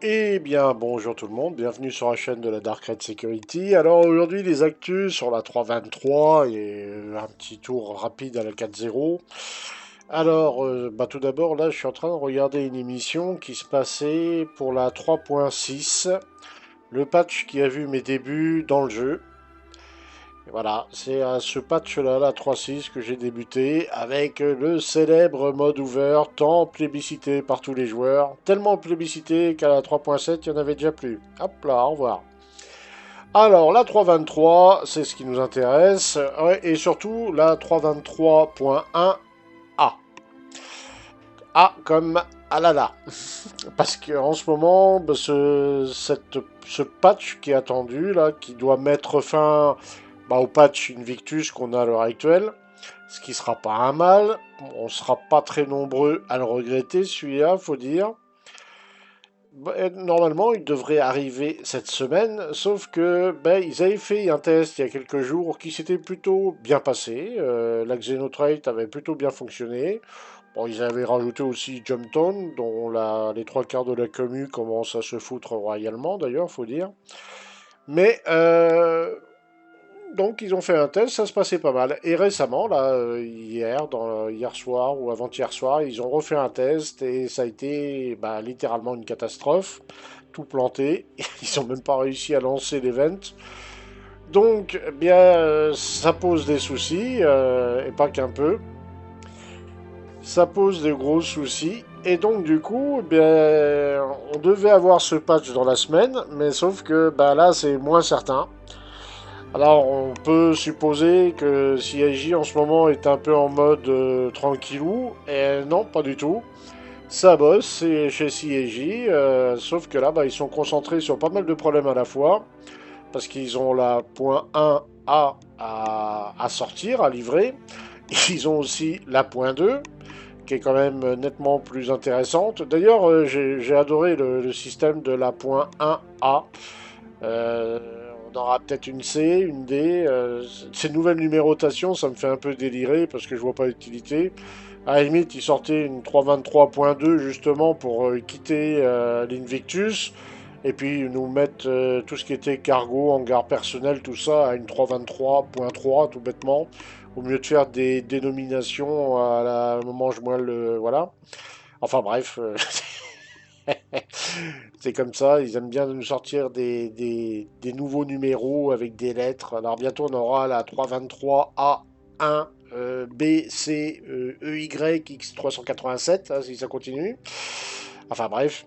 Eh bien, bonjour tout le monde, bienvenue sur la chaîne de la Dark Red Security. Alors aujourd'hui, les actus sur la 3.23 et un petit tour rapide à la 4.0. Alors, tout d'abord, là, je suis en train de regarder une émission qui se passait pour la 3.6, le patch qui a vu mes débuts dans le jeu. Et voilà, c'est à ce patch-là, la 3.6, que j'ai débuté avec le célèbre mode ouvert, tant plébiscité par tous les joueurs, tellement plébiscité qu'à la 3.7, il n'y en avait déjà plus. Hop là, au revoir. Alors, la 3.23, c'est ce qui nous intéresse, ouais, et surtout la 3.23.1A. A comme Alala. Parce qu'en ce moment, ce patch qui est attendu, là, qui doit mettre fin au patch Invictus qu'on a à l'heure actuelle, ce qui sera pas un mal. On sera pas très nombreux à le regretter, celui-là, faut dire. Normalement, il devrait arriver cette semaine, sauf que ils avaient fait un test il y a quelques jours qui s'était plutôt bien passé. La Xenotrade avait plutôt bien fonctionné. Bon, ils avaient rajouté aussi Jumpton, dont les trois quarts de la commu commencent à se foutre royalement, d'ailleurs, faut dire. Mais donc ils ont fait un test, ça se passait pas mal. Et récemment, là, hier soir ou avant-hier soir, ils ont refait un test et ça a été littéralement une catastrophe. Tout planté. Ils ont même pas réussi à lancer l'event. Donc, ça pose des soucis, et pas qu'un peu. Ça pose de gros soucis. Et donc, du coup, on devait avoir ce patch dans la semaine, mais sauf que là, c'est moins certain. Alors, on peut supposer que CIJ en ce moment est un peu en mode tranquillou, et non, pas du tout. Ça bosse chez CIJ, sauf que là, ils sont concentrés sur pas mal de problèmes à la fois, parce qu'ils ont la point 1A à sortir, à livrer. Ils ont aussi la point 2, qui est quand même nettement plus intéressante. D'ailleurs, j'ai adoré le système de la point 1A. Euh, on aura peut-être une C, une D. Ces nouvelles numérotations, ça me fait un peu délirer parce que je vois pas l'utilité. À la limite, ils sortaient une 323.2 justement pour quitter l'Invictus et puis nous mettre tout ce qui était cargo, hangar personnel, tout ça à une 323.3 tout bêtement. Au mieux de faire des dénominations à la mange-moelle, voilà. Enfin bref, c'est comme ça, ils aiment bien nous sortir des nouveaux numéros avec des lettres. Alors bientôt on aura la 323A1 B, C, E, Y, X387, hein, si ça continue. Enfin bref,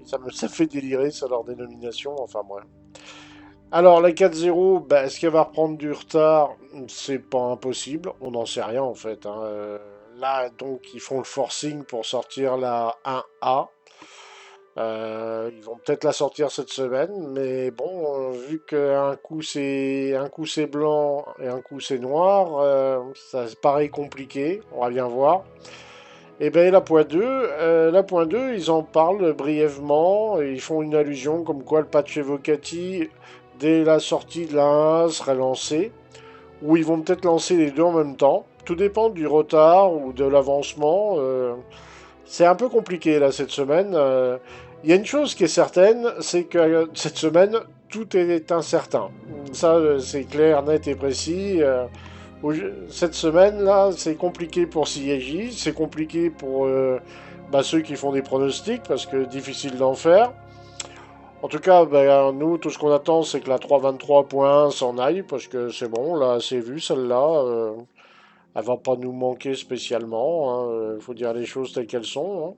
ça fait délirer ça leur dénomination, enfin bref. Alors la 4.0, est-ce qu'elle va reprendre du retard? C'est pas impossible, on n'en sait rien en fait, hein. Là donc ils font le forcing pour sortir la 1A. Ils vont peut-être la sortir cette semaine, mais bon, vu qu'un coup c'est blanc et un coup c'est noir, ça paraît compliqué. On va bien voir. Et bien la point 2, ils en parlent brièvement. Et ils font une allusion comme quoi le patch Evocati, dès la sortie de la 1 serait lancé. Ou ils vont peut-être lancer les deux en même temps. Tout dépend du retard ou de l'avancement. C'est un peu compliqué là cette semaine. Il y a une chose qui est certaine, c'est que cette semaine, tout est incertain. Ça, c'est clair, net et précis. Cette semaine-là, c'est compliqué pour CIJ, c'est compliqué pour ceux qui font des pronostics, parce que difficile d'en faire. En tout cas, nous, tout ce qu'on attend, c'est que la 3.23.1 s'en aille, parce que c'est bon, là, c'est vu, celle-là. Elle va pas nous manquer spécialement. Il faut dire les choses telles qu'elles sont, hein.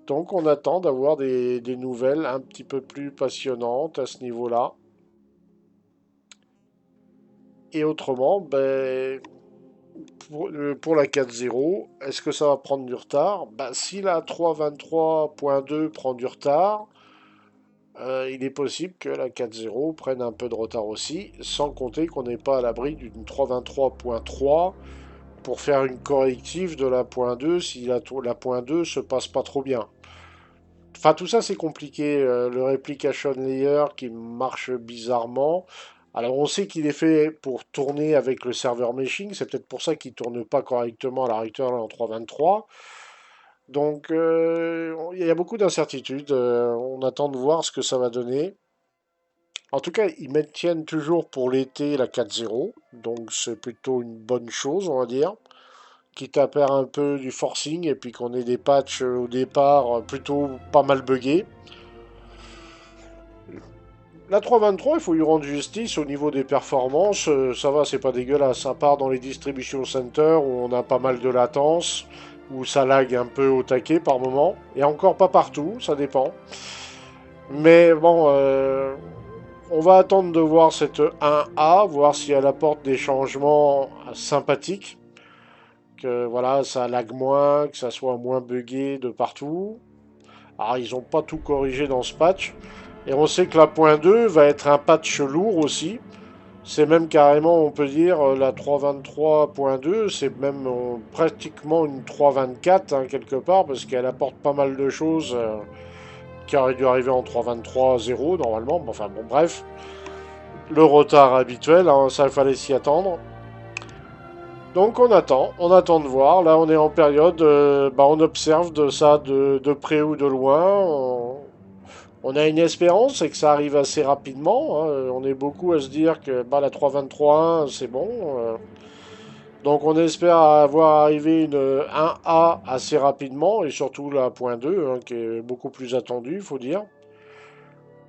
Donc on attend d'avoir des nouvelles un petit peu plus passionnantes à ce niveau-là. Et autrement, pour la 4.0, est-ce que ça va prendre du retard? Si la 3.23.2 prend du retard, il est possible que la 4.0 prenne un peu de retard aussi, sans compter qu'on n'est pas à l'abri d'une 3.23.3 pour faire une corrective de la point 2 si la point 2 se passe pas trop bien. Enfin, tout ça, c'est compliqué. Le replication layer qui marche bizarrement. Alors, on sait qu'il est fait pour tourner avec le serveur meshing. C'est peut-être pour ça qu'il tourne pas correctement à la actuelle en 3.23. Donc il y a beaucoup d'incertitudes. On attend de voir ce que ça va donner. En tout cas, ils maintiennent toujours pour l'été la 4.0, donc c'est plutôt une bonne chose, on va dire. Quitte à perdre un peu du forcing et puis qu'on ait des patchs au départ plutôt pas mal buggés. La 3.23, il faut lui rendre justice au niveau des performances. Ça va, c'est pas dégueulasse. Ça part dans les distribution centers où on a pas mal de latence, où ça lag un peu au taquet par moment. Et encore pas partout, ça dépend. Mais bon, on va attendre de voir cette 1A, voir si elle apporte des changements sympathiques. Que voilà, ça lag moins, que ça soit moins buggé de partout. Alors, ils n'ont pas tout corrigé dans ce patch. Et on sait que la point 2 va être un patch lourd aussi. C'est même carrément, on peut dire, la 3.23.2, c'est même pratiquement une 3.24 hein, quelque part, parce qu'elle apporte pas mal de choses qui auraient dû arriver en 3.23.0 normalement. Enfin bon, bref, le retard habituel, hein, ça il fallait s'y attendre. Donc on attend de voir. Là on est en période, on observe de ça de près ou de loin. On a une espérance, c'est que ça arrive assez rapidement. Hein. On est beaucoup à se dire que la 3.23.1 c'est bon. Donc on espère avoir arrivé une 1A assez rapidement et surtout la point 2 hein, qui est beaucoup plus attendue, il faut dire.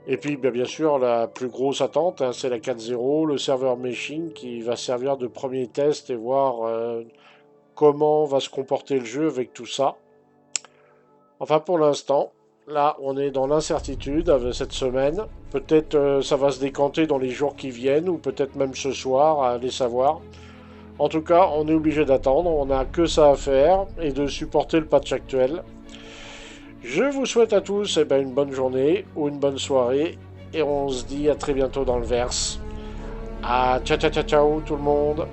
Et puis bien sûr la plus grosse attente, hein, c'est la 4.0, le serveur machine qui va servir de premier test et voir comment va se comporter le jeu avec tout ça. Enfin pour l'instant, là on est dans l'incertitude avec cette semaine. Peut-être ça va se décanter dans les jours qui viennent ou peut-être même ce soir, à aller savoir. En tout cas, on est obligé d'attendre, on n'a que ça à faire et de supporter le patch actuel. Je vous souhaite à tous une bonne journée ou une bonne soirée et on se dit à très bientôt dans le verse. Ah, ciao ciao ciao ciao tout le monde.